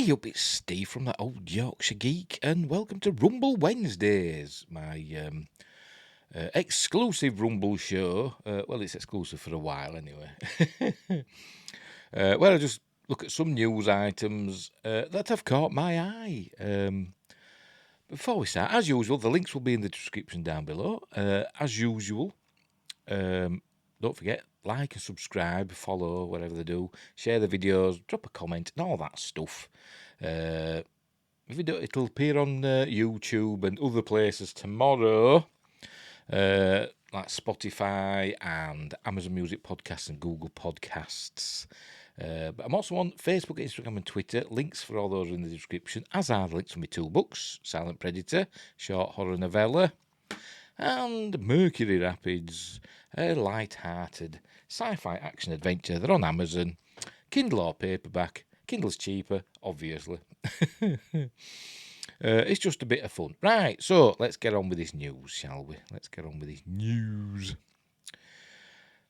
Hey up, it's Steve from that old Yorkshire Geek, and welcome to Rumble Wednesdays, my exclusive Rumble show. Well, it's exclusive for a while anyway. Where I just look at some news items that have caught my eye. Before we start, as usual, the links will be in the description down below. As usual, don't forget, like and subscribe, follow, whatever they do, share the videos, drop a comment, and all that stuff. If you do, it'll appear on YouTube and other places tomorrow, like Spotify and Amazon Music Podcasts and Google Podcasts. But I'm also on Facebook, Instagram, and Twitter. Links for all those are in the description, as are the links for my two books, Silent Predator, short horror novella, and Mercury Rapids, a light-hearted sci-fi action adventure. They're on Amazon, Kindle or paperback. Kindle's cheaper, obviously. It's just a bit of fun. Right, so let's get on with this news, shall we? Let's get on with this news.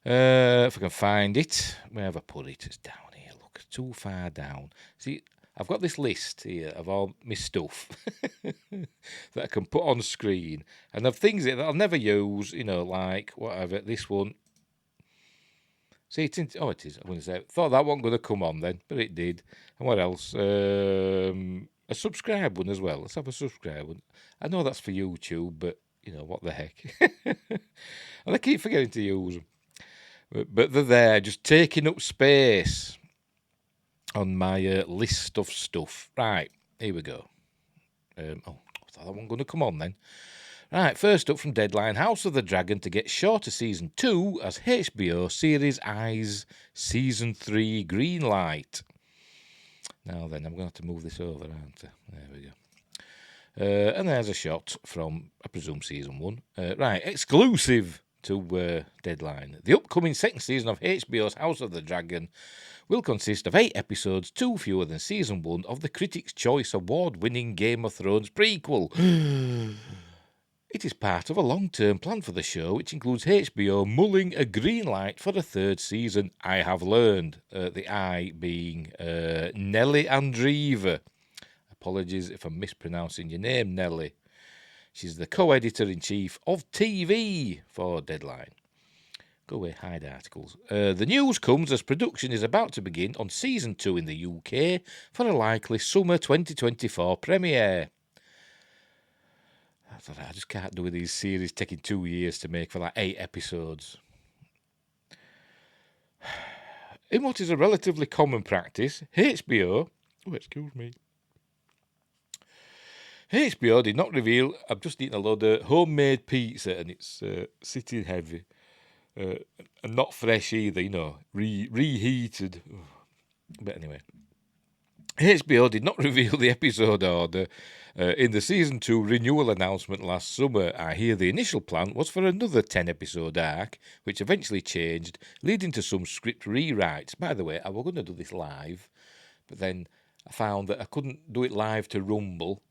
If I can find it, where have I put it? It's down here, look, too far down. See, I've got this list here of all my stuff that I can put on screen, and of things that I'll never use, like whatever, this one. See, it is. I'm going to say, thought that wasn't going to come on then, but it did. And what else? A subscribe one as well. Let's have a subscribe one. I know that's for YouTube, but, what the heck. And I keep forgetting to use them. But they're there, just taking up space on my list of stuff. Right, here we go. I thought that wasn't going to come on then. Right, first up from Deadline, House of the Dragon to get shorter Season 2 as HBO series eyes Season 3 green light. Now then, I'm going to have to move this over, aren't I? There we go. And there's a shot from, I presume, Season 1. Right, exclusive to Deadline. The upcoming second season of HBO's House of the Dragon will consist of 8 episodes, 2 fewer than Season 1 of the Critics' Choice Award-winning Game of Thrones prequel. It is part of a long-term plan for the show, which includes HBO mulling a green light for a third season, I have learned. The I being Nelly Andreeva. Apologies if I'm mispronouncing your name, Nelly. She's the co-editor-in-chief of TV for Deadline. Go away, hide articles. The news comes as production is about to begin on Season 2 in the UK for a likely summer 2024 premiere. I just can't do with these series taking 2 years to make for like 8 episodes. In what is a relatively common practice, HBO did not reveal. I've just eaten a load of homemade pizza and it's sitting heavy and not fresh either, reheated. But anyway, HBO did not reveal the episode order in the Season 2 renewal announcement last summer. I hear the initial plan was for another 10-episode arc, which eventually changed, leading to some script rewrites. By the way, I was going to do this live, but then I found that I couldn't do it live to Rumble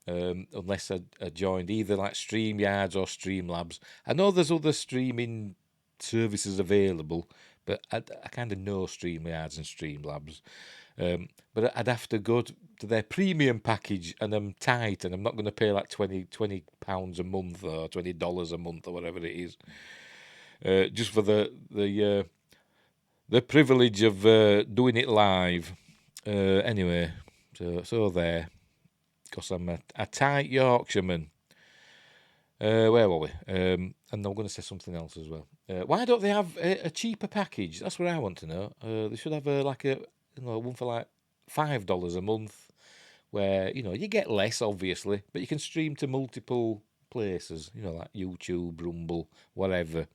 unless I joined either like StreamYards or Streamlabs. I know there's other streaming services available, but I kind of know StreamYards and Streamlabs. But I'd have to go to their premium package, and I'm tight, and I'm not going to pay like £20 a month or $20 a month or whatever it is, just for the privilege of doing it live. Anyway, so there, because I'm a tight Yorkshireman. Where were we? And I'm going to say something else as well. Why don't they have a cheaper package? That's what I want to know. They should have one for like $5 a month, where you get less obviously, but you can stream to multiple places, like YouTube, Rumble, whatever,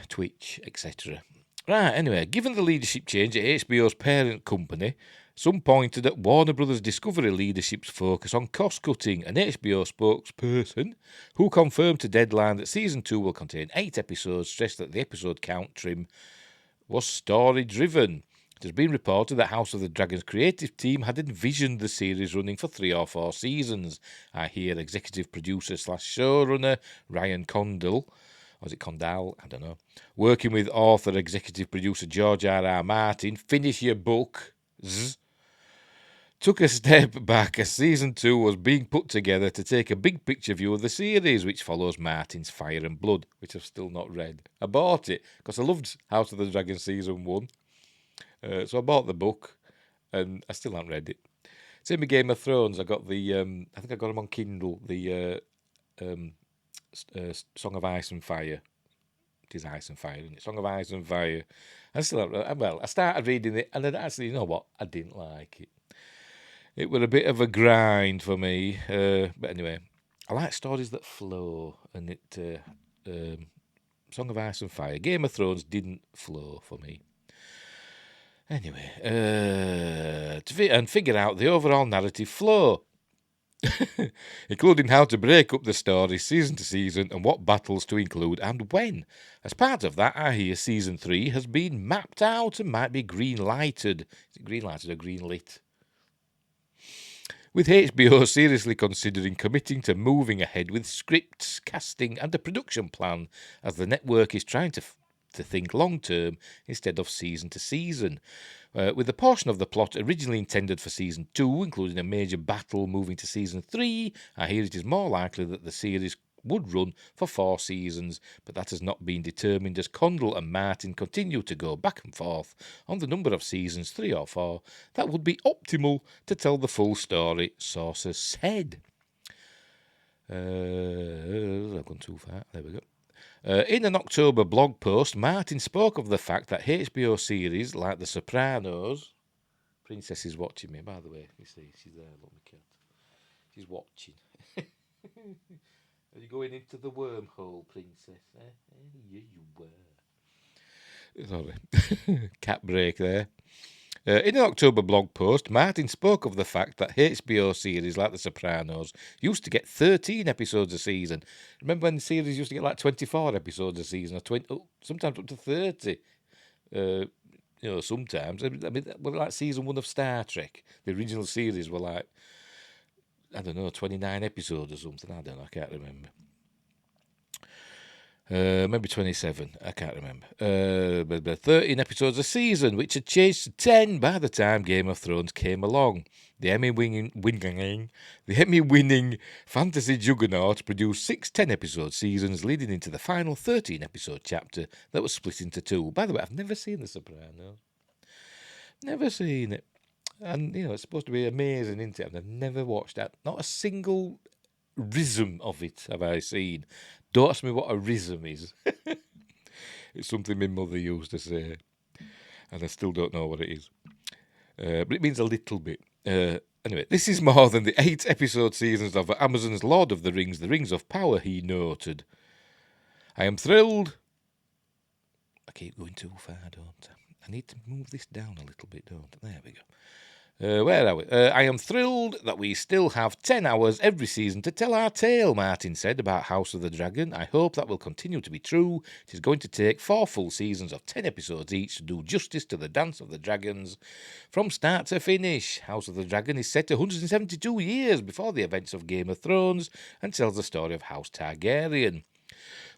Twitch, etc. Right, anyway, given the leadership change at HBO's parent company, some pointed at Warner Brothers Discovery leadership's focus on cost-cutting. An HBO spokesperson who confirmed to Deadline that Season 2 will contain 8 episodes stressed that the episode count trim was story-driven. It has been reported that House of the Dragon's creative team had envisioned the series running for 3 or 4 seasons. I hear executive producer / showrunner Ryan Condal, or is it Condal? I don't know. Working with author executive producer George R.R. Martin, finish your book. took a step back as season 2 was being put together to take a big picture view of the series, which follows Martin's Fire and Blood, which I've still not read. I bought it because I loved House of the Dragon season 1. So I bought the book, and I still haven't read it. Same with Game of Thrones. I got the, I think I got them on Kindle, the Song of Ice and Fire. It is Ice and Fire, isn't it? Song of Ice and Fire. I still haven't, well, I started reading it, and then actually, you know what? I didn't like it. It was a bit of a grind for me. But anyway, I like stories that flow, and Song of Ice and Fire. Game of Thrones didn't flow for me. Anyway, and figure out the overall narrative flow, including how to break up the story season to season and what battles to include and when. As part of that, I hear season 3 has been mapped out and might be green-lighted. Is it green-lighted or green-lit? With HBO seriously considering committing to moving ahead with scripts, casting and a production plan, as the network is trying to think long-term instead of season to season. With a portion of the plot originally intended for season 2, including a major battle, moving to season 3, I hear it is more likely that the series would run for 4 seasons, but that has not been determined as Condell and Martin continue to go back and forth on the number of seasons, 3 or 4, that would be optimal to tell the full story, sources said. I've gone too far. There we go. In an October blog post, Martin spoke of the fact that HBO series like The Sopranos... Princess is watching me, by the way. You see, she's there. Look, my cat. She's watching. Are you going into the wormhole, Princess? Yeah, you were. Sorry. Cat break there. In an October blog post, Martin spoke of the fact that HBO series like The Sopranos used to get 13 episodes a season. Remember when the series used to get like 24 episodes a season, or 20, sometimes up to 30? Sometimes. I mean, like season 1 of Star Trek. The original series were like, I don't know, 29 episodes or something. I don't know, I can't remember. Maybe 27, I can't remember. But 13 episodes a season, which had changed to 10 by the time Game of Thrones came along. The Emmy-winning fantasy juggernaut produced 6 10-episode seasons, leading into the final 13-episode chapter that was split into 2. By the way, I've never seen The Sopranos. Never seen it. And, it's supposed to be amazing, isn't it? I've never watched that. Not a single rhythm of it have I seen. Don't ask me what a rhythm is. It's something my mother used to say, and I still don't know what it is. But it means a little bit. Anyway, this is more than the 8-episode seasons of Amazon's Lord of the Rings of Power, he noted. I am thrilled. I keep going too far, don't I? I need to move this down a little bit, don't I? There we go. Where are we? I am thrilled that we still have 10 hours every season to tell our tale, Martin said about House of the Dragon. I hope that will continue to be true. It is going to take 4 full seasons of 10 episodes each to do justice to the Dance of the Dragons from start to finish. House of the Dragon is set 172 years before the events of Game of Thrones and tells the story of House Targaryen.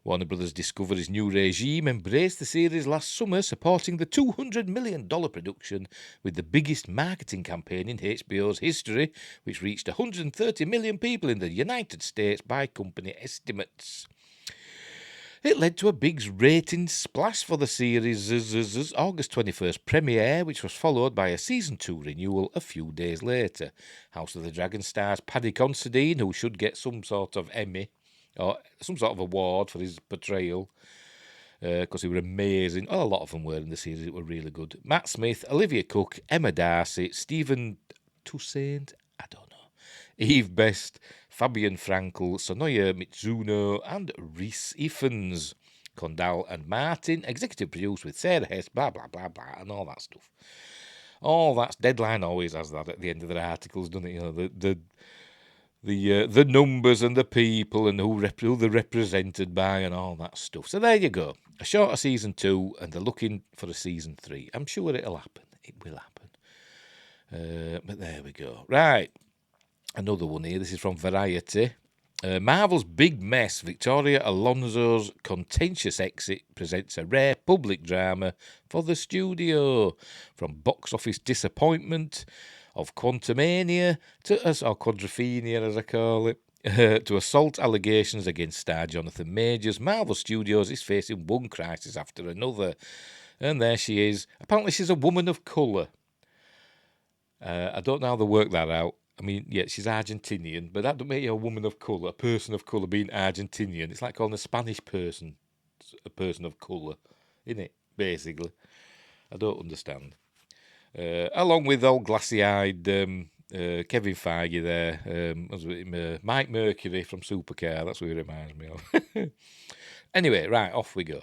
Warner Brothers Discovery's new regime embraced the series last summer, supporting the $200 million production with the biggest marketing campaign in HBO's history, which reached 130 million people in the United States by company estimates. It led to a big ratings splash for the series' August 21st premiere, which was followed by a Season 2 renewal a few days later. House of the Dragon stars Paddy Considine, who should get some sort of Emmy or some sort of award for his portrayal, because he were amazing. Oh, a lot of them were in the series. It were really good. Matt Smith, Olivia Cook, Emma Darcy, Stephen Toussaint, I don't know, Eve Best, Fabian Frankel, Sonoya Mitsuno, and Rhys Ifans. Condell and Martin, executive produced with Sarah Hess, blah, blah, blah, blah, and all that stuff. All that's Deadline always has that at the end of their articles, doesn't it? The numbers and the people and who they're represented by and all that stuff. So there you go. A shorter season 2, and they're looking for a season 3. I'm sure it'll happen. It will happen. But there we go. Right. Another one here. This is from Variety. Marvel's big mess, Victoria Alonso's contentious exit, presents a rare public drama for the studio. From box office disappointment of Quantumania or Quadrophenia as I call it, to assault allegations against star Jonathan Majors, Marvel Studios is facing one crisis after another. And there she is. Apparently she's a woman of colour. I don't know how they work that out. I mean, yeah, she's Argentinian, but that doesn't make you a woman of colour, a person of colour being Argentinian. It's like calling a Spanish person a person of colour, isn't it, basically? I don't understand. Along with old glassy-eyed Kevin Feige there, Mike Mercury from Supercar, that's what he reminds me of. Anyway, right, off we go.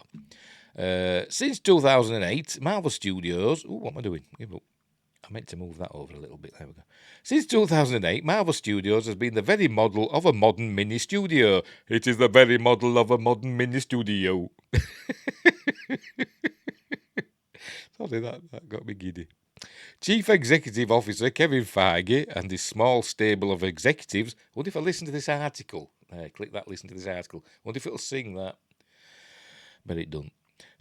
Since 2008, Marvel Studios... Oh, what am I doing? I meant to move that over a little bit. There we go. Since 2008, Marvel Studios has been the very model of a modern mini studio. It is the very model of a modern mini studio. Sorry, that got me giddy. Chief Executive Officer Kevin Feige and his small stable of executives. I wonder if I listen to this article. Click that, listen to this article. I wonder if it'll sing that. But it don't.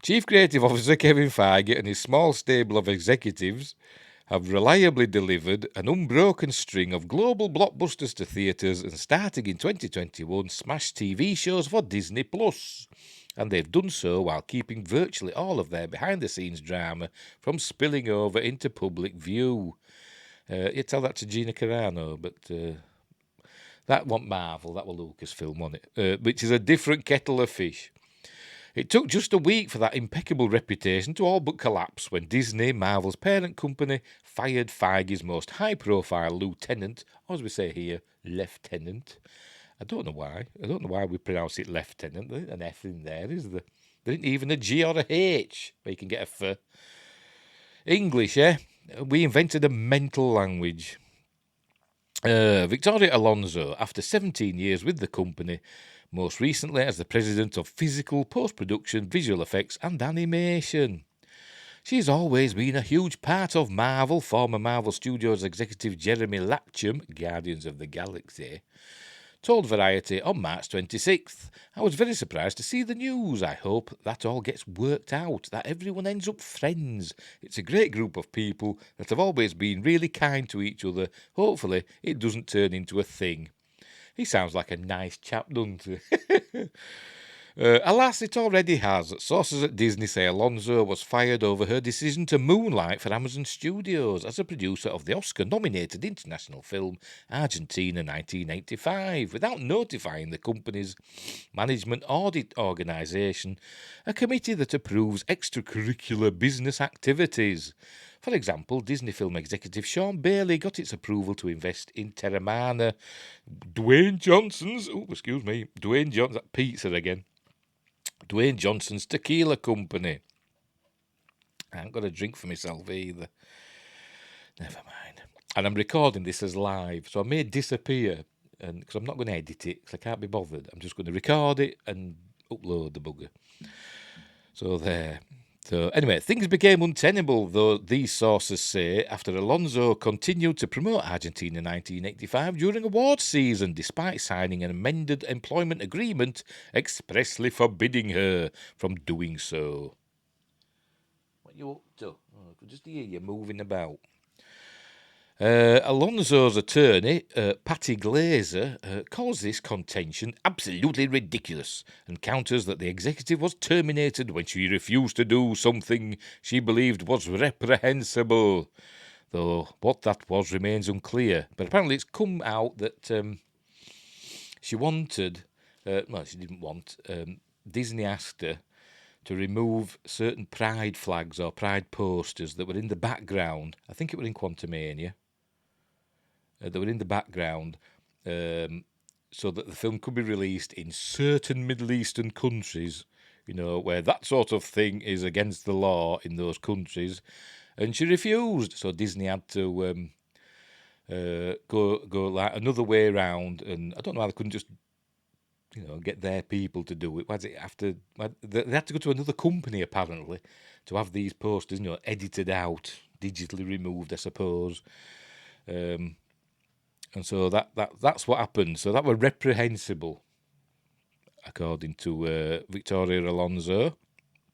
Chief Creative Officer Kevin Feige and his small stable of executives have reliably delivered an unbroken string of global blockbusters to theatres and, starting in 2021, smash TV shows for Disney+. And they've done so while keeping virtually all of their behind-the-scenes drama from spilling over into public view. You tell that to Gina Carano, but that wasn't Marvel, that was Lucasfilm, wasn't it? Which is a different kettle of fish. It took just a week for that impeccable reputation to all but collapse when Disney, Marvel's parent company, fired Feige's most high-profile lieutenant, or as we say here, lieutenant. I don't know why. I don't know why we pronounce it lieutenant. There's an F in there, is there? There isn't even a G or a H where you can get a F. English, eh? We invented a mental language. Victoria Alonso, after 17 years with the company, most recently as the president of physical, post-production, visual effects and animation. She's always been a huge part of Marvel. Former Marvel Studios executive Jeremy Latcham, Guardians of the Galaxy, told Variety on March 26th, "I was very surprised to see the news. I hope that all gets worked out, that everyone ends up friends. It's a great group of people that have always been really kind to each other. Hopefully it doesn't turn into a thing." He sounds like a nice chap, doesn't he? Alas, it already has. Sources at Disney say Alonso was fired over her decision to moonlight for Amazon Studios as a producer of the Oscar-nominated international film Argentina 1985, without notifying the company's management audit organisation, a committee that approves extracurricular business activities. For example, Disney film executive Sean Bailey got its approval to invest in Terramana. Dwayne Johnson's pizza again. Dwayne Johnson's tequila company. I ain't got a drink for myself either. Never mind. And I'm recording this as live, so I may disappear, and because I'm not going to edit it, because I can't be bothered. I'm just going to record it and upload the bugger. So there. So anyway, things became untenable, though these sources say, after Alonso continued to promote Argentina 1985 during awards season, despite signing an amended employment agreement expressly forbidding her from doing so. What you up to? Oh, I could just hear you moving about. Alonso's attorney, Patty Glazer, calls this contention absolutely ridiculous and counters that the executive was terminated when she refused to do something she believed was reprehensible, though what that was remains unclear. But apparently it's come out that she wanted, she didn't want, Disney asked her to remove certain pride flags or pride posters that were in the background. I think it were in Quantumania. They were in the background so that the film could be released in certain Middle Eastern countries, where that sort of thing is against the law in those countries. And she refused. So Disney had to go like another way around. And I don't know how they couldn't just, get their people to do it. Why did it have to? They had to go to another company, apparently, to have these posters, edited out, digitally removed, I suppose. And so that's what happened. So that were reprehensible, according to Victoria Alonso,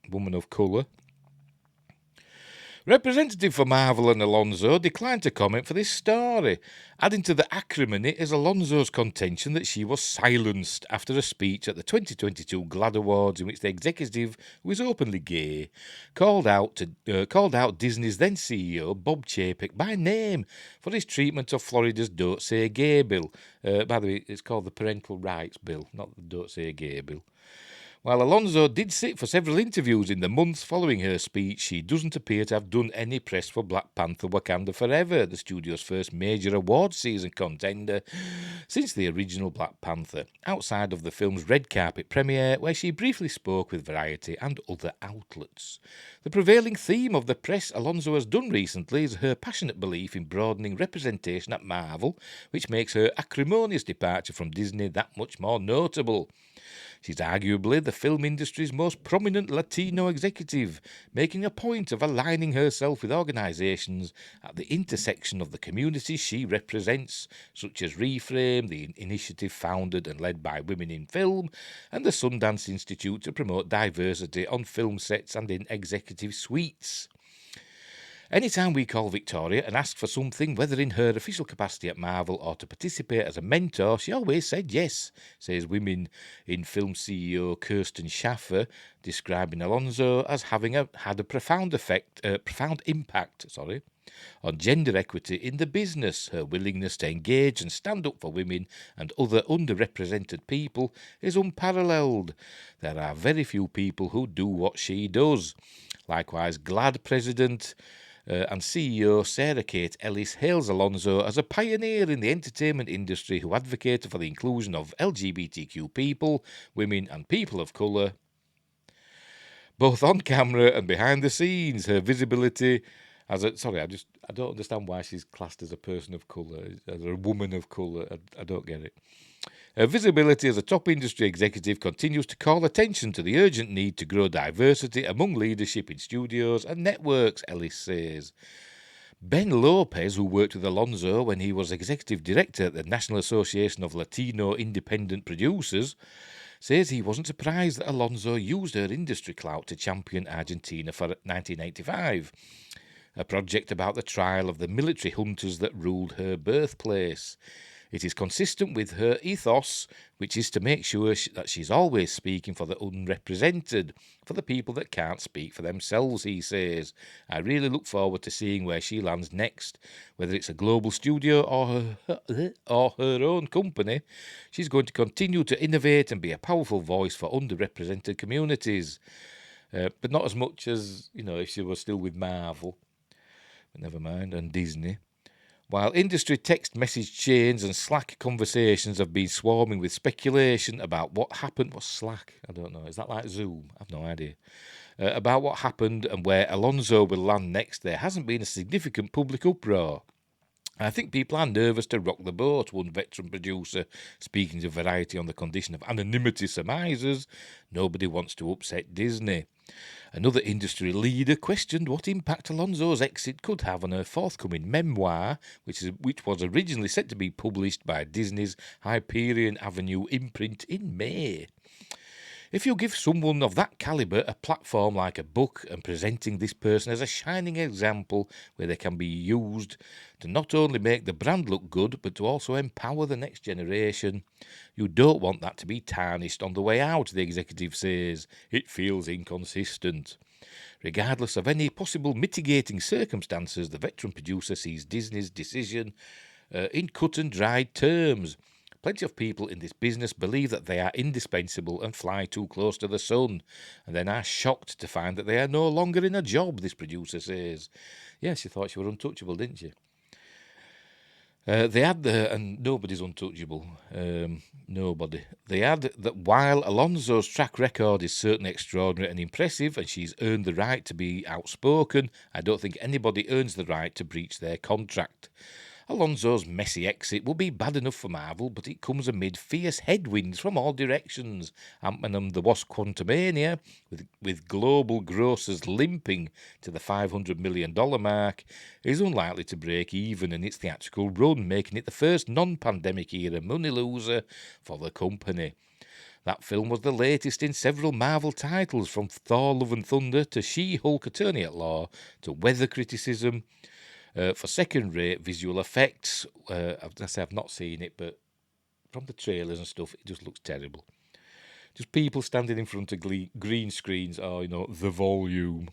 woman of colour. Representative for Marvel and Alonso declined to comment for this story, adding to the acrimony is Alonso's contention that she was silenced after a speech at the 2022 GLAAD Awards in which the executive, who is openly gay, called out Disney's then CEO Bob Chapek by name for his treatment of Florida's Don't Say Gay bill. By the way, it's called the Parental Rights Bill, not the Don't Say Gay bill. While Alonso did sit for several interviews in the months following her speech, she doesn't appear to have done any press for Black Panther Wakanda Forever, the studio's first major awards season contender since the original Black Panther, outside of the film's red carpet premiere, where she briefly spoke with Variety and other outlets. The prevailing theme of the press Alonso has done recently is her passionate belief in broadening representation at Marvel, which makes her acrimonious departure from Disney that much more notable. She's arguably the film industry's most prominent Latino executive, making a point of aligning herself with organisations at the intersection of the communities she represents, such as Reframe, the initiative founded and led by Women in Film, and the Sundance Institute to promote diversity on film sets and in executive suites. Anytime we call Victoria and ask for something, whether in her official capacity at Marvel or to participate as a mentor, she always said yes, says Women in Film CEO Kirsten Schaffer, describing Alonso as having had a profound impact on gender equity in the business. Her willingness to engage and stand up for women and other underrepresented people is unparalleled. There are very few people who do what she does. Likewise, GLAAD President and CEO Sarah Kate Ellis hails Alonso as a pioneer in the entertainment industry who advocated for the inclusion of LGBTQ people, women and people of colour, both on camera and behind the scenes. Her visibility I don't understand why she's classed as a person of colour, as a woman of colour. I don't get it. Her visibility as a top industry executive continues to call attention to the urgent need to grow diversity among leadership in studios and networks, Ellis says. Ben Lopez, who worked with Alonso when he was executive director at the National Association of Latino Independent Producers, says he wasn't surprised that Alonso used her industry clout to champion Argentina for 1985, a project about the trial of the military hunters that ruled her birthplace. It is consistent with her ethos, which is to make sure that she's always speaking for the unrepresented, for the people that can't speak for themselves, he says. I really look forward to seeing where she lands next. Whether it's a global studio or her own company, she's going to continue to innovate and be a powerful voice for underrepresented communities. But not as much as, if she was still with Marvel. But never mind, and Disney. While industry text message chains and Slack conversations have been swarming with speculation about what happened, what's Slack? I don't know. Is that like Zoom? I've no idea. About what happened and where Alonso will land next, there hasn't been a significant public uproar. I think people are nervous to rock the boat, one veteran producer speaking to Variety on the condition of anonymity surmises. Nobody wants to upset Disney. Another industry leader questioned what impact Alonso's exit could have on her forthcoming memoir, which was originally set to be published by Disney's Hyperion Avenue imprint in May. If you give someone of that calibre a platform like a book and presenting this person as a shining example where they can be used to not only make the brand look good but to also empower the next generation, you don't want that to be tarnished on the way out, the executive says. It feels inconsistent. Regardless of any possible mitigating circumstances, the veteran producer sees Disney's decision in cut and dried terms. Plenty of people in this business believe that they are indispensable and fly too close to the sun, and then are shocked to find that they are no longer in a job, this producer says. Yes, she thought she was untouchable, didn't she? They add and nobody's untouchable. Nobody. They add that while Alonso's track record is certainly extraordinary and impressive, and she's earned the right to be outspoken, I don't think anybody earns the right to breach their contract. Alonso's messy exit will be bad enough for Marvel, but it comes amid fierce headwinds from all directions. Ant-Man and the Wasp: Quantumania, with global grosses limping to the $500 million mark, is unlikely to break even in its theatrical run, making it the first non-pandemic era money loser for the company. That film was the latest in several Marvel titles, from Thor: Love and Thunder to She-Hulk: Attorney at Law to weather criticism. For second-rate visual effects, I've not seen it, but from the trailers and stuff, it just looks terrible. Just people standing in front of green screens, or, the volume.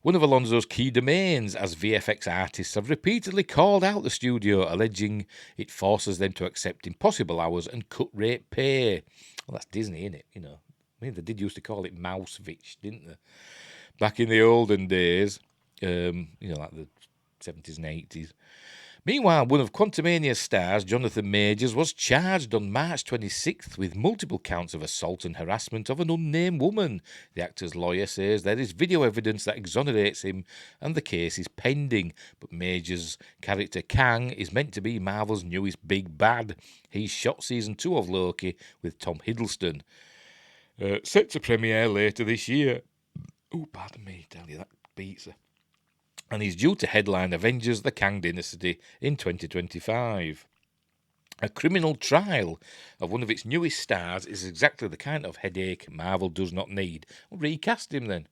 One of Alonso's key domains as VFX artists have repeatedly called out the studio, alleging it forces them to accept impossible hours and cut-rate pay. Well, that's Disney, isn't it? I mean, they did used to call it Mousevich, didn't they? Back in the olden days. Like the 70s and 80s. Meanwhile, one of Quantumania's stars, Jonathan Majors, was charged on March 26th with multiple counts of assault and harassment of an unnamed woman. The actor's lawyer says there is video evidence that exonerates him and the case is pending, but Majors' character Kang is meant to be Marvel's newest big bad. He's shot season 2 of Loki with Tom Hiddleston. Set to premiere later this year. Oh, pardon me, tell you, that beats her. And he's due to headline Avengers: The Kang Dynasty in 2025. A criminal trial of one of its newest stars is exactly the kind of headache Marvel does not need. Well, recast him then.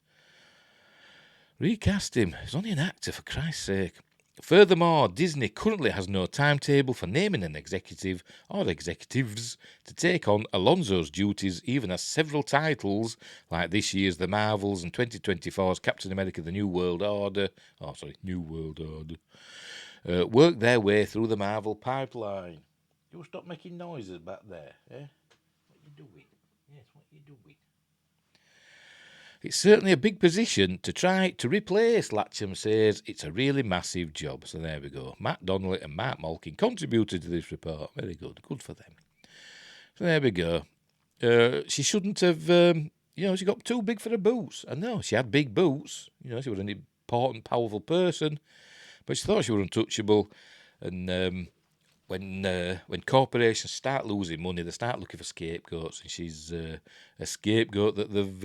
Recast him. He's only an actor, for Christ's sake. Furthermore, Disney currently has no timetable for naming an executive or executives to take on Alonso's duties, even as several titles, like this year's The Marvels and 2024's Captain America: The New World Order, work their way through the Marvel pipeline. You stop making noises back there, eh? What you doing? Yes, what you doing? It's certainly a big position to try to replace, Latcham says. It's a really massive job. So there we go. Matt Donnelly and Mark Malkin contributed to this report. Very good. Good for them. So there we go. She shouldn't have, she got too big for her boots. I know, she had big boots. She was an important, powerful person. But she thought she was untouchable. And when corporations start losing money, they start looking for scapegoats. And she's a scapegoat that they've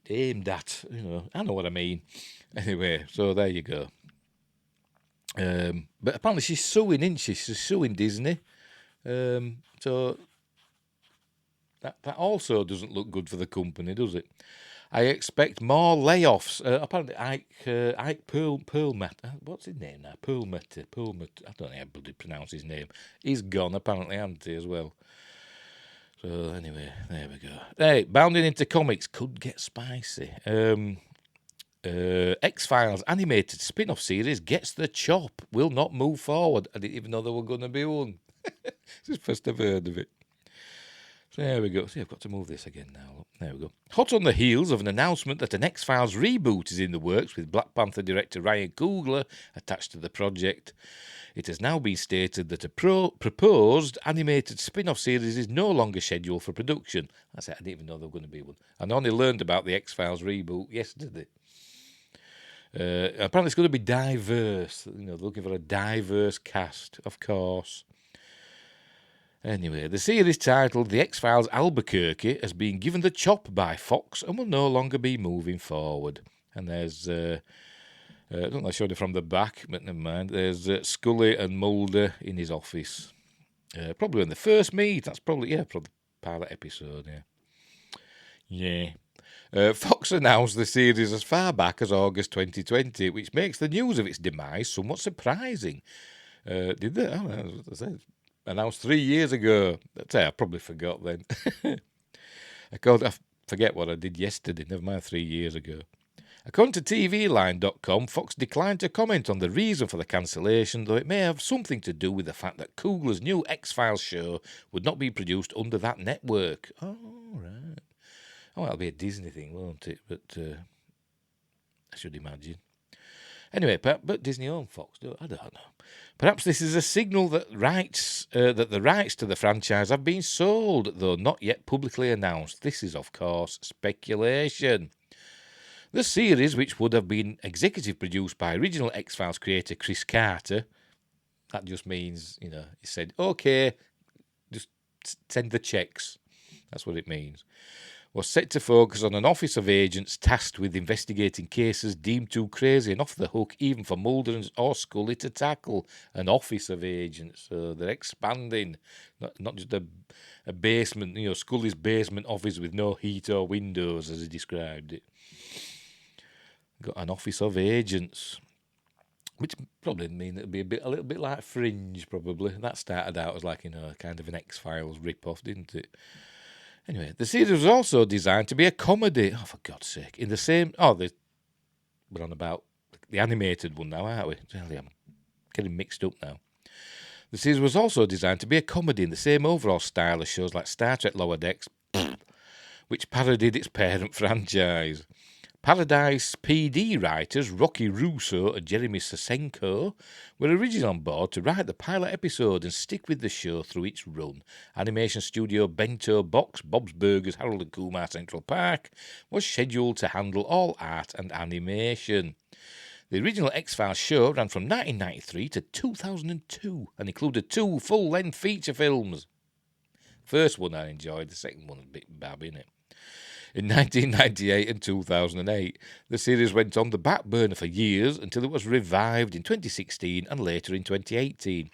aimed at. I know what I mean. Anyway, so there you go. But apparently she's suing, isn't she? She's suing Disney. So that also doesn't look good for the company, does it? I expect more layoffs. Apparently Ike Perlmutter, what's his name now? Perlmutter. I don't know how to pronounce his name. He's gone, apparently, hasn't he, as well? So anyway, there we go. Hey, bounding into comics could get spicy. X-Files animated spin-off series gets the chop. Will not move forward. I didn't even know there were going to be one. This is the first I've heard of it. So there we go. See, I've got to move this again now. There we go. Hot on the heels of an announcement that an X-Files reboot is in the works with Black Panther director Ryan Coogler attached to the project, it has now been stated that a proposed animated spin-off series is no longer scheduled for production. I said I didn't even know there was going to be one. I only learned about the X-Files reboot yesterday. Apparently it's going to be diverse. They're looking for a diverse cast, of course. Anyway, the series titled The X-Files Albuquerque has been given the chop by Fox and will no longer be moving forward. And there's, I don't know, I showed it from the back, but never mind. There's Scully and Mulder in his office. Probably when they first meet. That's probably pilot episode, yeah. Fox announced the series as far back as August 2020, which makes the news of its demise somewhat surprising. Did they? Oh, as I said, announced 3 years ago. I probably forgot then. I forget what I did yesterday, never mind 3 years ago. According to TVLine.com, Fox declined to comment on the reason for the cancellation, though it may have something to do with the fact that Coogler's new X-Files show would not be produced under that network. Oh, right. Oh, that'll be a Disney thing, won't it? But I should imagine. Anyway, but Disney owned Fox. I don't know. Perhaps this is a signal that the rights to the franchise have been sold, though not yet publicly announced. This is, of course, speculation. The series, which would have been executive produced by original X-Files creator Chris Carter, that just means, he said, okay, just send the checks. That's what it means. Was set to focus on an office of agents tasked with investigating cases deemed too crazy and off the hook even for Mulder or Scully to tackle. An office of agents. So they're expanding. Not just a basement, Scully's basement office with no heat or windows, as he described it. Got an office of agents. Which probably mean it'll be a little bit like Fringe, probably. That started out as like, kind of an X-Files rip-off, didn't it? Anyway, the series was also designed to be a comedy. Oh, for God's sake. In the same... we're on about the animated one now, aren't we? I'm getting mixed up now. The series was also designed to be a comedy in the same overall style as shows like Star Trek Lower Decks, which parodied its parent franchise. Paradise PD writers Rocky Russo and Jeremy Sasenko were originally on board to write the pilot episode and stick with the show through its run. Animation studio Bento Box, Bob's Burgers, Harold and Kumar Central Park was scheduled to handle all art and animation. The original X-Files show ran from 1993 to 2002 and included 2 full-length feature films. First one I enjoyed, the second one was a bit bab, innit? In 1998 and 2008, the series went on the back burner for years until it was revived in 2016 and later in 2018.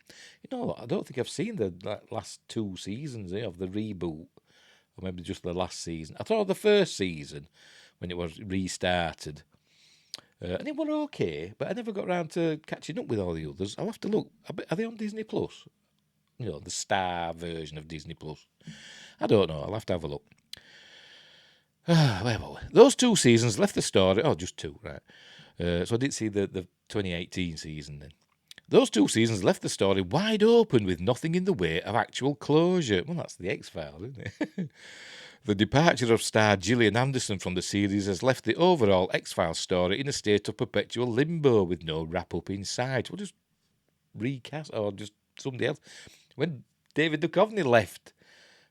I don't think I've seen the last 2 seasons of the reboot, or maybe just the last season. I thought the first season, when it was restarted, and it was okay, but I never got around to catching up with all the others. I'll have to look. Are they on Disney Plus? The Star version of Disney Plus. I don't know. I'll have to have a look. Where were we? Those 2 seasons left the story... Oh, just 2, right. So I didn't see the 2018 season then. Those 2 seasons left the story wide open with nothing in the way of actual closure. Well, that's the X-Files, isn't it? The departure of star Gillian Anderson from the series has left the overall X-Files story in a state of perpetual limbo with no wrap-up in sight. We'll just recast, or just somebody else. When David Duchovny left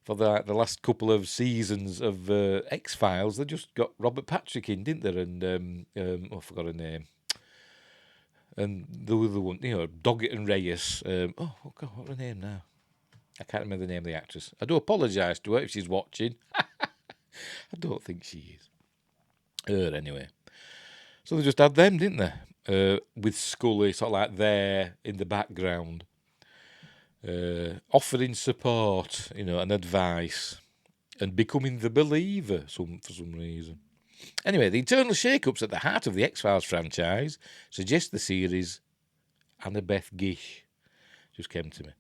for the last couple of seasons of X-Files, they just got Robert Patrick in, didn't they? And, I forgot her name. And the other one, Doggett and Reyes. God, what's her name now? I can't remember the name of the actress. I do apologise to her if she's watching. I don't think she is. Her, anyway. So they just had them, didn't they? With Scully sort of like there in the background. Offering support, and advice. And becoming the believer for some reason. Anyway, the internal shake-ups at the heart of the X-Files franchise suggest the series... Annabeth Gish just came to me.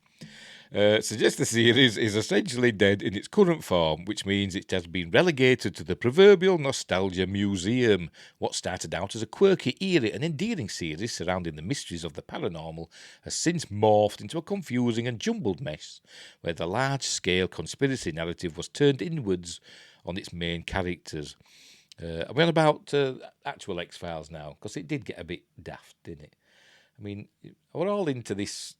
Suggests the series is essentially dead in its current form, which means it has been relegated to the proverbial nostalgia museum. What started out as a quirky, eerie and endearing series surrounding the mysteries of the paranormal has since morphed into a confusing and jumbled mess, where the large-scale conspiracy narrative was turned inwards on its main characters. We're on about actual X-Files now, because it did get a bit daft, didn't it? I mean, we're all into this,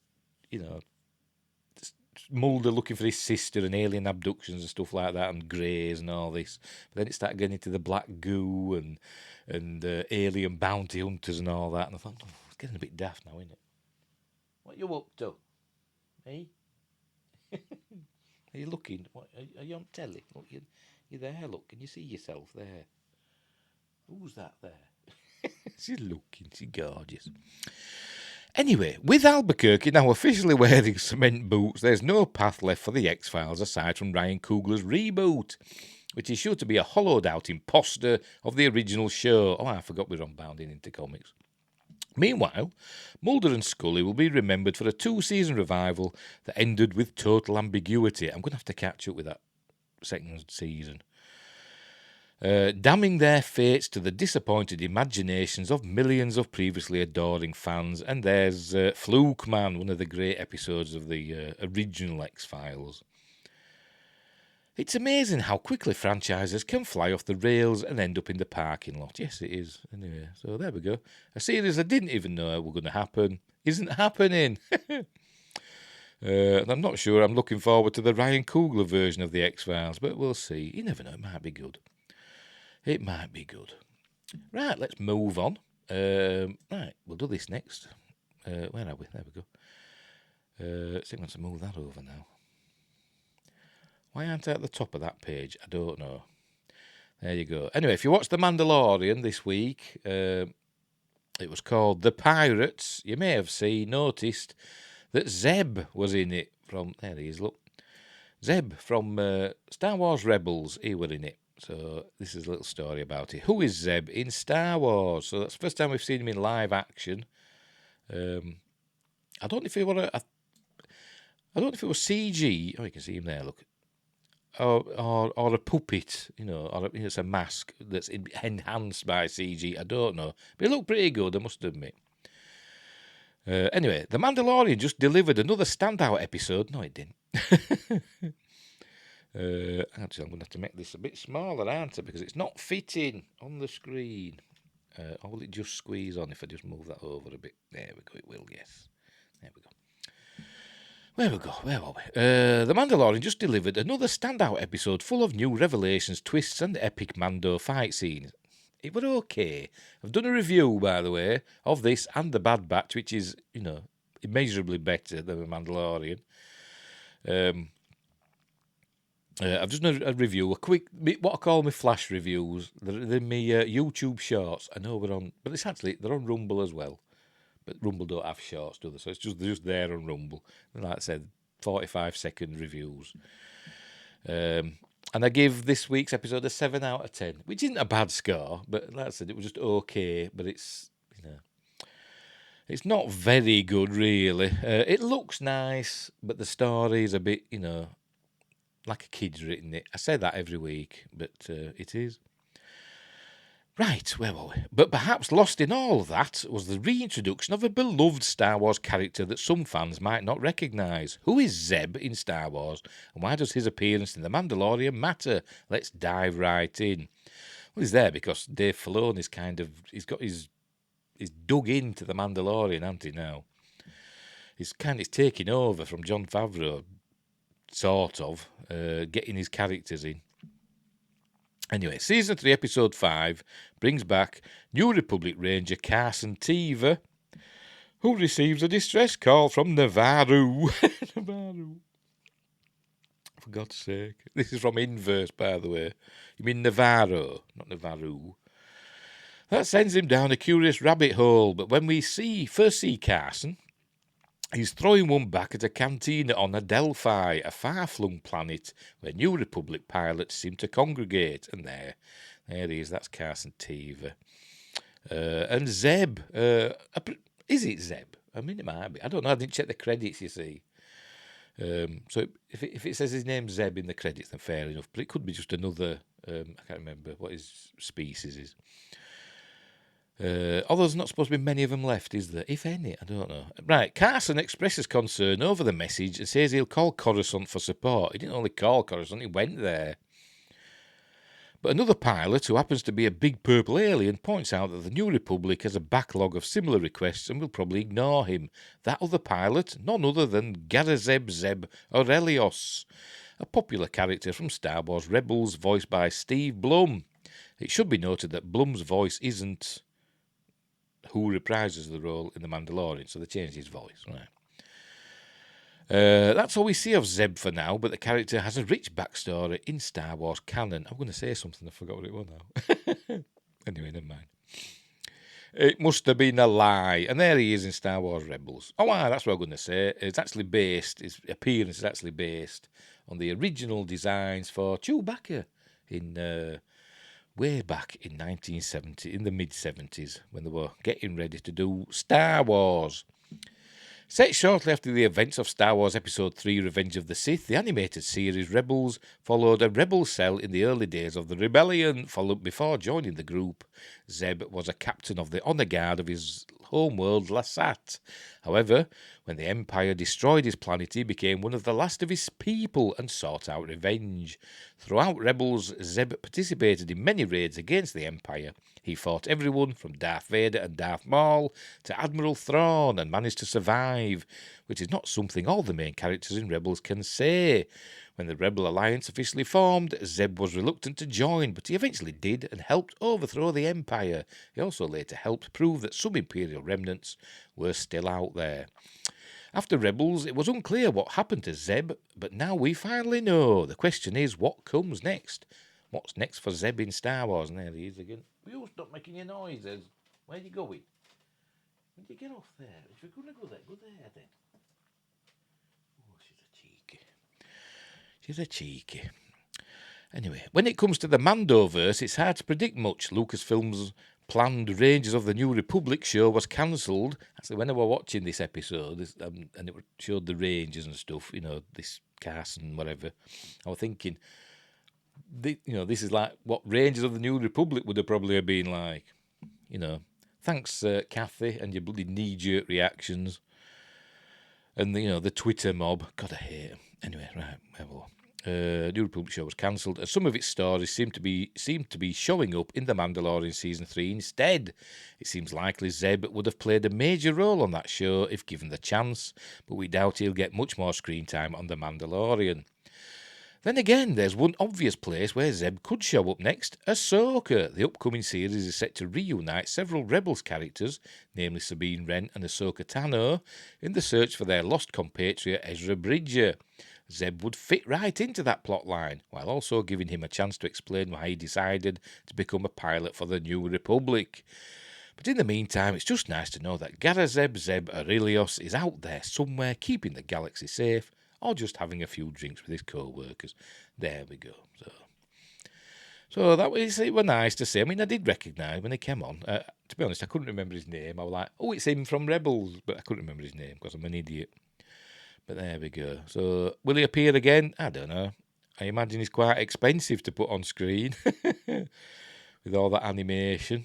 Mulder looking for his sister and alien abductions and stuff like that, and greys and all this. But then it started getting into the black goo and alien bounty hunters and all that. And I thought, it's getting a bit daft now, isn't it? What are you up to? Me? Are you looking? Are you on telly? Look, you're there, look. Can you see yourself there? Who's that there? She's looking. She's gorgeous. Anyway, with Albuquerque now officially wearing cement boots, there's no path left for the X-Files aside from Ryan Coogler's reboot, which is sure to be a hollowed-out imposter of the original show. Oh, I forgot we're on Bounding into Comics. Meanwhile, Mulder and Scully will be remembered for a 2-season revival that ended with total ambiguity. I'm going to have to catch up with that second season. Damning their fates to the disappointed imaginations of millions of previously adoring fans. And there's Fluke Man, one of the great episodes of the original X-Files. It's amazing how quickly franchises can fly off the rails and end up in the parking lot. Yes, it is. Anyway, so there we go. A series I didn't even know were going to happen isn't happening. And I'm not sure I'm looking forward to the Ryan Coogler version of the X-Files, but we'll see. You never know, it might be good. It might be good. Right, let's move on. Right, we'll do this next. Where are we? There we go. See if I want to move that over now. Why aren't I at the top of that page? I don't know. There you go. Anyway, if you watched The Mandalorian this week, it was called The Pirates. You may have noticed that Zeb was in it from... There he is, look. Zeb from Star Wars Rebels, he were in it. So this is a little story about it. Who is Zeb in Star Wars? So that's the first time we've seen him in live action. I don't know if it was I don't know if it was CG. Oh, you can see him there. Look, or a puppet. Or it's a mask that's enhanced by CG. I don't know, but it looked pretty good, I must admit. Anyway, The Mandalorian just delivered another standout episode. No, it didn't. Actually, I'm going to have to make this a bit smaller, aren't I? Because it's not fitting on the screen. Or will it just squeeze on if I just move that over a bit? There we go, it will, yes. There we go. Where are we? The Mandalorian just delivered another standout episode full of new revelations, twists, and epic Mando fight scenes. It were okay. I've done a review, by the way, of this and The Bad Batch, which is, immeasurably better than The Mandalorian. I've just done a review, a quick, what I call my flash reviews. They're my YouTube shorts. I know we're on, but they're on Rumble as well. But Rumble don't have shorts, do they? So it's just there on Rumble. And like I said, 45-second reviews. And I give this week's episode a 7 out of 10, which isn't a bad score, but like I said, it was just okay. But it's not very good, really. It looks nice, but the story is a bit, like a kid's written it. I say that every week, but it is. Right, where were we? But perhaps lost in all of that was the reintroduction of a beloved Star Wars character that some fans might not recognise. Who is Zeb in Star Wars, and why does his appearance in The Mandalorian matter? Let's dive right in. Well, he's there because Dave Filoni's he's dug into The Mandalorian, hasn't he, now? He's taking over from Jon Favreau, sort of, getting his characters in. Anyway, Season 3, Episode 5 brings back New Republic Ranger Carson Teever, who receives a distress call from Navarro. Navarro. For God's sake. This is from Inverse, by the way. You mean Navarro, not Navarro. That sends him down a curious rabbit hole, but when we first see Carson, he's throwing one back at a cantina on Adelphi, a far-flung planet where New Republic pilots seem to congregate. And there he is. That's Carson Teever. And Zeb. Is it Zeb? I mean, it might be. I don't know. I didn't check the credits, you see. So if it says his name's Zeb in the credits, then fair enough. But it could be just another... I can't remember what his species is. Although there's not supposed to be many of them left, is there? If any, I don't know. Right, Carson expresses concern over the message and says he'll call Coruscant for support. He didn't only call Coruscant, he went there. But another pilot, who happens to be a big purple alien, points out that the New Republic has a backlog of similar requests and will probably ignore him. That other pilot, none other than Garazeb Zeb Aurelios, a popular character from Star Wars Rebels, voiced by Steve Blum. It should be noted that Blum's voice isn't who reprises the role in The Mandalorian, so they changed his voice. Right. That's all we see of Zeb for now, but the character has a rich backstory in Star Wars canon. I'm going to say something, I forgot what it was now. Anyway, never mind. It must have been a lie, and there he is in Star Wars Rebels. Oh, that's what I'm going to say. His appearance is actually based on the original designs for Chewbacca in... way back in 1970, in the mid-70s, when they were getting ready to do Star Wars. Set shortly after the events of Star Wars Episode 3, Revenge of the Sith, the animated series Rebels followed a rebel cell in the early days of the rebellion. Before joining the group, Zeb was a captain of the honor guard of his homeworld, Lasat. However, when the Empire destroyed his planet, he became one of the last of his people and sought out revenge. Throughout Rebels, Zeb participated in many raids against the Empire. He fought everyone from Darth Vader and Darth Maul to Admiral Thrawn and managed to survive, which is not something all the main characters in Rebels can say. When the Rebel Alliance officially formed, Zeb was reluctant to join, but he eventually did and helped overthrow the Empire. He also later helped prove that some Imperial remnants were still out there. After Rebels, it was unclear what happened to Zeb, but now we finally know. The question is, what comes next? What's next for Zeb in Star Wars? And there he is again. You stop making your noises. Where are you going? When you get off there? If you're going to go there then. Oh, she's a cheeky. Anyway, when it comes to the Mandoverse, it's hard to predict much. Lucasfilm's planned Rangers of the New Republic show was cancelled. Actually, when I was watching this episode, and it showed the Rangers and stuff, this cast and whatever, I was thinking, this is like what Rangers of the New Republic would have probably been like. Thanks, Kathy, and your bloody knee-jerk reactions. And, the Twitter mob. God, I hate them. Anyway, right, well. New Republic show was cancelled, and some of its stories seem to be showing up in The Mandalorian Season 3 instead. It seems likely Zeb would have played a major role on that show if given the chance, but we doubt he'll get much more screen time on The Mandalorian. Then again, there's one obvious place where Zeb could show up next, Ahsoka. The upcoming series is set to reunite several Rebels characters, namely Sabine Wren and Ahsoka Tano, in the search for their lost compatriot Ezra Bridger. Zeb would fit right into that plot line, while also giving him a chance to explain why he decided to become a pilot for the New Republic. But in the meantime, it's just nice to know that Garazeb Zeb Aurelios is out there somewhere keeping the galaxy safe, or just having a few drinks with his co-workers. There we go. So that was, it was nice to see. I mean, I did recognise when he came on. To be honest, I couldn't remember his name. I was like, oh, it's him from Rebels, but I couldn't remember his name because I'm an idiot. But there we go. So, will he appear again? I don't know. I imagine he's quite expensive to put on screen with all that animation.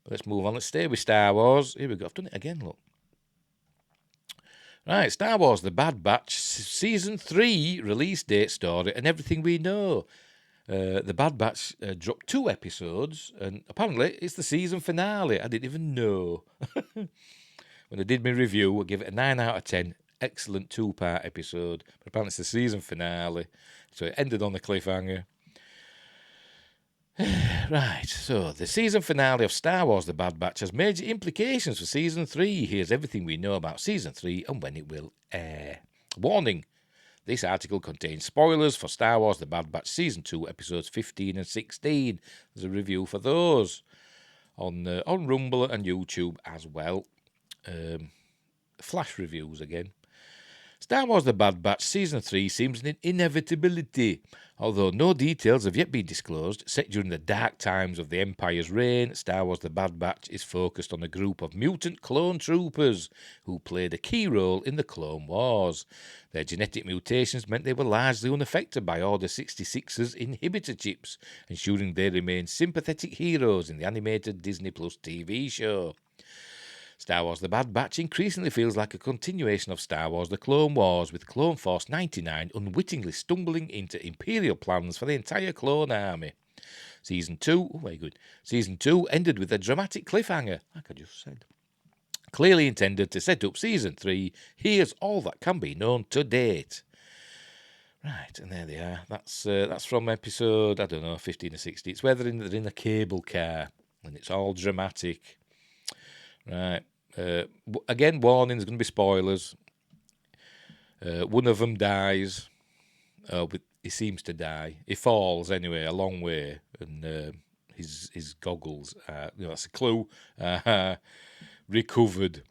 But let's move on. Let's stay with Star Wars. Here we go. I've done it again, look. Right, Star Wars The Bad Batch, Season 3, release date, story, and everything we know. The Bad Batch dropped 2 episodes, and apparently it's the season finale. I didn't even know. When I did my review, I gave it a 9 out of 10. Excellent 2-part episode. But apparently it's the season finale. So it ended on the cliffhanger. Right, so the season finale of Star Wars The Bad Batch has major implications for Season 3. Here's everything we know about Season 3 and when it will air. Warning, this article contains spoilers for Star Wars The Bad Batch Season 2, Episodes 15 and 16. There's a review for those on Rumble and YouTube as well. Flash reviews again. Star Wars The Bad Batch Season 3 seems an inevitability. Although no details have yet been disclosed, set during the dark times of the Empire's reign, Star Wars The Bad Batch is focused on a group of mutant clone troopers who played a key role in the Clone Wars. Their genetic mutations meant they were largely unaffected by Order 66's inhibitor chips, ensuring they remain sympathetic heroes in the animated Disney Plus TV show. Star Wars The Bad Batch increasingly feels like a continuation of Star Wars The Clone Wars, with Clone Force 99 unwittingly stumbling into Imperial plans for the entire clone army. Season 2 ended with a dramatic cliffhanger, like I just said. Clearly intended to set up Season 3, here's all that can be known to date. Right, and there they are. That's from episode, 15 or 16. It's where they're in a cable car, and it's all dramatic. Right. Again, warning, there's going to be spoilers. One of them dies. He seems to die. He falls anyway, a long way, and his goggles, that's a clue, recovered.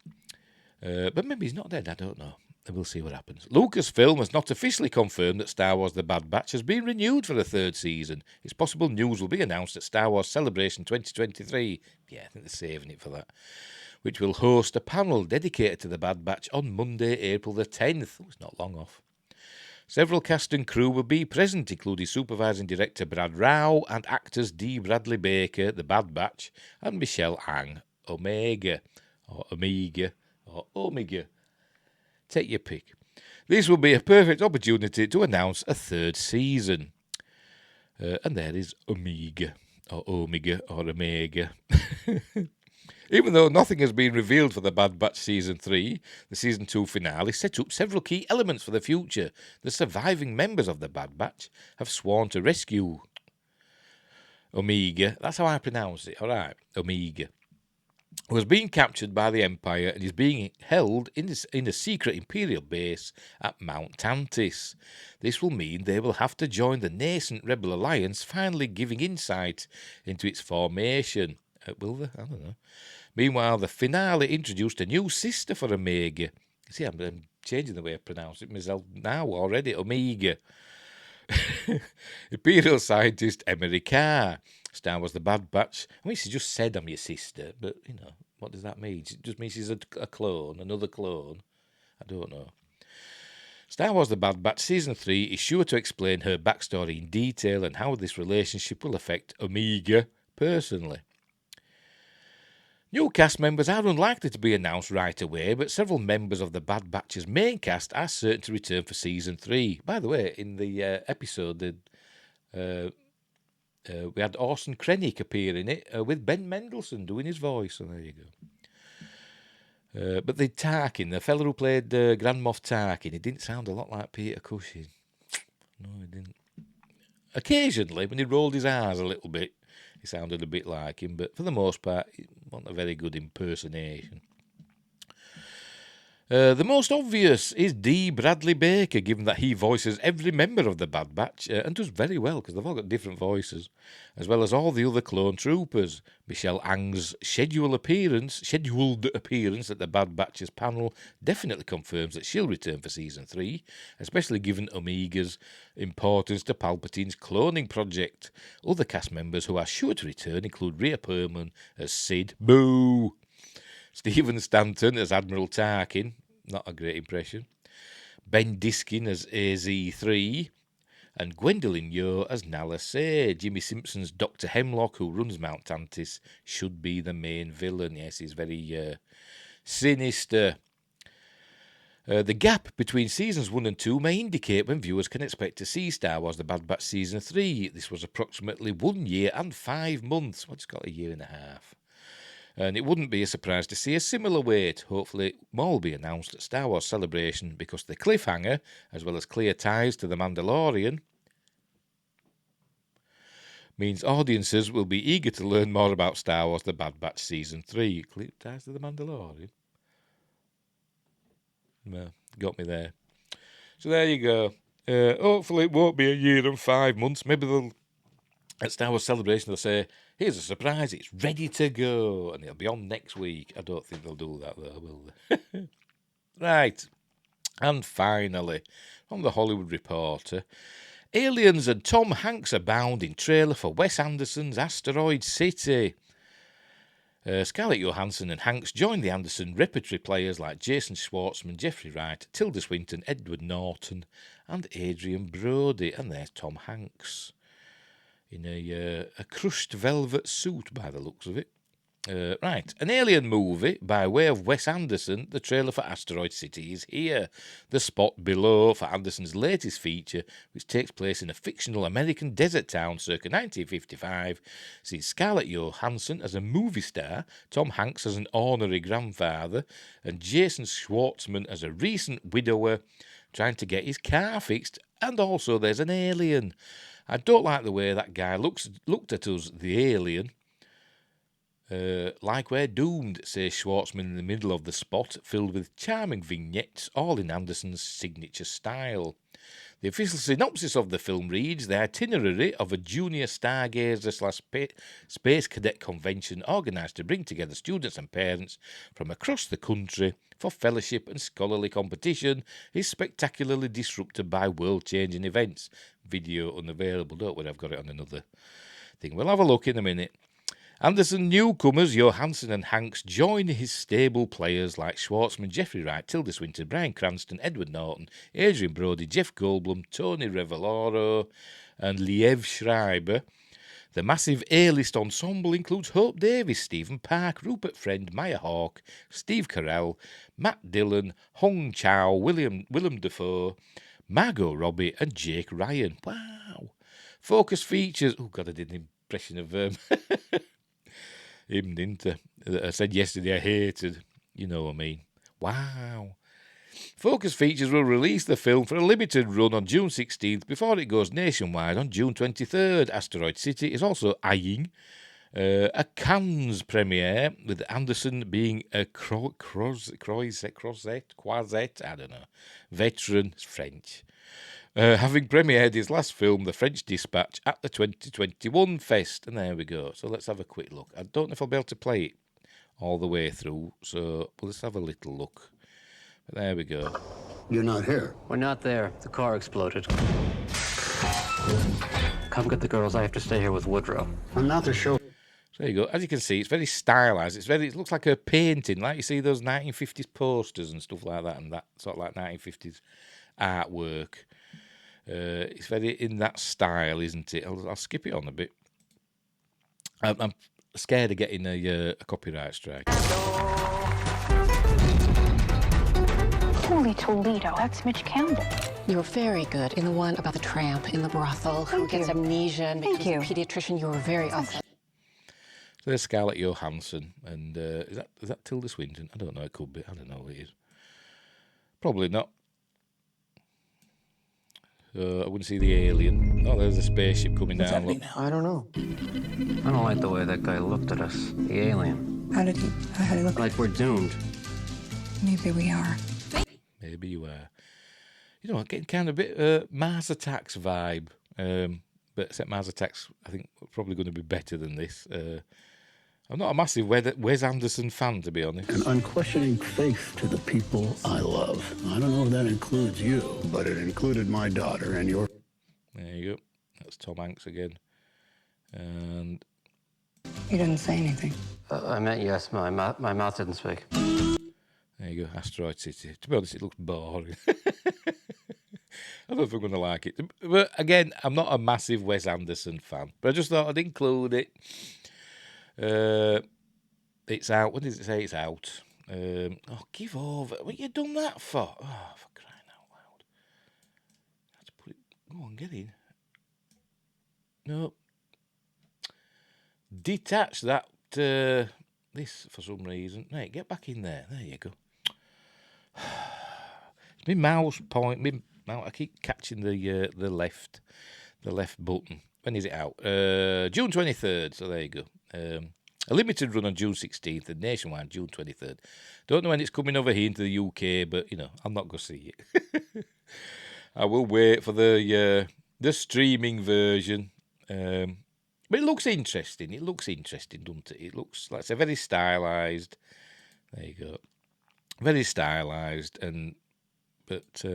But maybe he's not dead, I don't know. We'll see what happens. Lucasfilm has not officially confirmed that Star Wars The Bad Batch has been renewed for a 3rd season. It's possible news will be announced at Star Wars Celebration 2023. Yeah, I think they're saving it for that. Which will host a panel dedicated to The Bad Batch on Monday, April the 10th. Oh, it's not long off. Several cast and crew will be present, including Supervising Director Brad Rao and actors D. Bradley Baker, The Bad Batch, and Michelle Ang, Omega. Take your pick. This will be a perfect opportunity to announce a 3rd season. And there is Omega. Even though nothing has been revealed for The Bad Batch Season 3, the Season 2 finale set up several key elements for the future. The surviving members of The Bad Batch have sworn to rescue Omega. That's how I pronounce it, alright, Omega. Who has been captured by the Empire and is being held in a secret Imperial base at Mount Tantis. This will mean they will have to join the nascent Rebel Alliance, finally giving insight into its formation. Will they? I don't know. Meanwhile, the finale introduced a new sister for Omega. See, I'm changing the way I pronounce it myself now already. Omega. Imperial scientist Emery Carr. Star Wars The Bad Batch. I mean, she just said I'm your sister, but, you know, what does that mean? It just means she's a clone, another clone. I don't know. Star Wars The Bad Batch Season 3 is sure to explain her backstory in detail and how this relationship will affect Omega personally. New cast members are unlikely to be announced right away, but several members of the Bad Batch's main cast are certain to return for Season 3. By the way, in the episode, we had Orson Krennic appear in it with Ben Mendelsohn doing his voice, so there you go. But the Tarkin, the fellow who played Grand Moff Tarkin, he didn't sound a lot like Peter Cushing. No, he didn't. Occasionally, when he rolled his R's a little bit, he sounded a bit like him, but for the most part, it wasn't a very good impersonation. The most obvious is D. Bradley Baker, given that he voices every member of the Bad Batch, and does very well, because they've all got different voices, as well as all the other clone troopers. Michelle Ang's scheduled appearance at the Bad Batch's panel definitely confirms that she'll return for Season 3, especially given Omega's importance to Palpatine's cloning project. Other cast members who are sure to return include Rhea Perlman as Sid. Boo! Stephen Stanton as Admiral Tarkin, not a great impression. Ben Diskin as AZ-3, and Gwendolyn Yeoh as Nala Se. Jimmy Simpson's Dr. Hemlock, who runs Mount Tantis, should be the main villain. Yes, he's very sinister. The gap between Seasons 1 and 2 may indicate when viewers can expect to see Star Wars The Bad Batch Season 3. This was approximately 1 year and 5 months. Well, it's got a year and a half. And it wouldn't be a surprise to see a similar wait. Hopefully, more will be announced at Star Wars Celebration, because the cliffhanger, as well as clear ties to The Mandalorian, means audiences will be eager to learn more about Star Wars The Bad Batch Season 3. Clear ties to The Mandalorian? Well, got me there. So there you go. Hopefully it won't be a year and 5 months. Maybe they'll, at Star Wars Celebration, they'll say, here's a surprise, it's ready to go, and it'll be on next week. I don't think they'll do that, though, will they? Right. And finally, on The Hollywood Reporter, aliens and Tom Hanks abound in trailer for Wes Anderson's Asteroid City. Scarlett Johansson and Hanks joined the Anderson repertory players like Jason Schwartzman, Jeffrey Wright, Tilda Swinton, Edward Norton, and Adrian Brody. And there's Tom Hanks in a crushed velvet suit, by the looks of it. Right, an alien movie by way of Wes Anderson. The trailer for Asteroid City is here. The spot below for Anderson's latest feature, which takes place in a fictional American desert town circa 1955, sees Scarlett Johansson as a movie star, Tom Hanks as an honorary grandfather, and Jason Schwartzman as a recent widower trying to get his car fixed. And also there's an alien. I don't like the way that guy looked at us, the alien. Like we're doomed, says Schwartzman in the middle of the spot, filled with charming vignettes, all in Anderson's signature style. The official synopsis of the film reads, the itinerary of a junior stargazer/space cadet convention organised to bring together students and parents from across the country for fellowship and scholarly competition is spectacularly disrupted by world-changing events. Video unavailable. Don't worry, I've got it on another thing. We'll have a look in a minute. Anderson newcomers Johansson and Hanks join his stable players like Schwartzman, Jeffrey Wright, Tilda Swinton, Bryan Cranston, Edward Norton, Adrian Brody, Jeff Goldblum, Tony Revolaro, and Liev Schreiber. The massive A-list ensemble includes Hope Davis, Stephen Park, Rupert Friend, Maya Hawke, Steve Carell, Matt Dillon, Hong Chow, Willem Dafoe, Margot Robbie, and Jake Ryan. Wow. Focus features... Oh, God, I did an impression of... him, didn't I? That I said yesterday I hated. You know what I mean. Wow. Focus Features will release the film for a limited run on June 16th before it goes nationwide on June 23rd. Asteroid City is also eyeing a Cannes premiere, with Anderson being a Croisette, I don't know, veteran French. Having premiered his last film, The French Dispatch, at the 2021 Fest. And there we go. So let's have a quick look. I don't know if I'll be able to play it all the way through, so let's have a little look. But there we go. You're not here. We're not there. The car exploded. Come get the girls. I have to stay here with Woodrow. I'm not the show. So there you go. As you can see, it's very stylised. It looks like a painting, like you see those 1950s posters and stuff like that, and that sort of like 1950s artwork. It's very in that style, isn't it? I'll skip it on a bit. I'm scared of getting a copyright strike. Holy Toledo, that's Mitch Campbell. You were very good in the one about the tramp in the brothel who gets amnesia and becomes a pediatrician. You were very awesome. So there's Scarlett Johansson, and is that Tilda Swinton? I don't know. It could be. I don't know what it is. Probably not. I wouldn't see the alien. Oh, there's a spaceship coming down. Look. I don't know. I don't like the way that guy looked at us. The alien. How did he look? Like we're doomed. Maybe we are. Maybe you are. You know, getting kind of a bit Mars Attacks vibe. But except Mars Attacks, I think, probably going to be better than this. I'm not a massive Wes Anderson fan, to be honest. An unquestioning faith to the people I love. I don't know if that includes you, but it included my daughter and your... There you go. That's Tom Hanks again. And... He didn't say anything. I meant yes. My mouth didn't speak. There you go, Asteroid City. To be honest, it looks boring. I don't know if I'm going to like it. But again, I'm not a massive Wes Anderson fan. But I just thought I'd include it. It's out. When does it say it's out? Give over. What you done that for? Oh, for crying out loud. I have to put it... Go on, get in. No. Detach that... this, for some reason. Right, get back in there. There you go. It's my mouse point. I keep catching the left button. When is it out? June 23rd. So there you go. A limited run on June 16th and nationwide June 23rd. Don't know when it's coming over here into the UK, but you know I'm not going to see it. I will wait for the streaming version. But it looks interesting. It looks interesting, doesn't it? It looks like it's a very stylised. There you go. Very stylised, but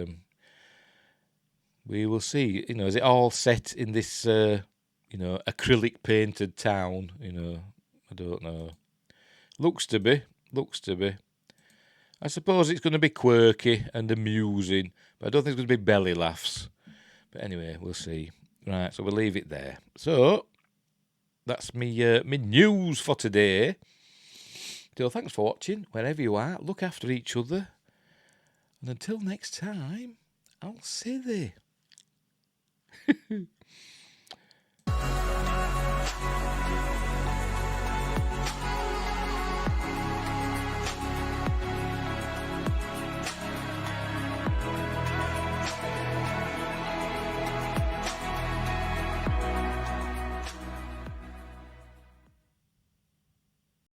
we will see. You know, is it all set in this acrylic painted town? You know, I don't know. Looks to be. I suppose it's going to be quirky and amusing, but I don't think it's going to be belly laughs. But anyway, we'll see. Right, so we'll leave it there. So that's me news for today. So thanks for watching, wherever you are. Look after each other. And until next time, I'll see thee.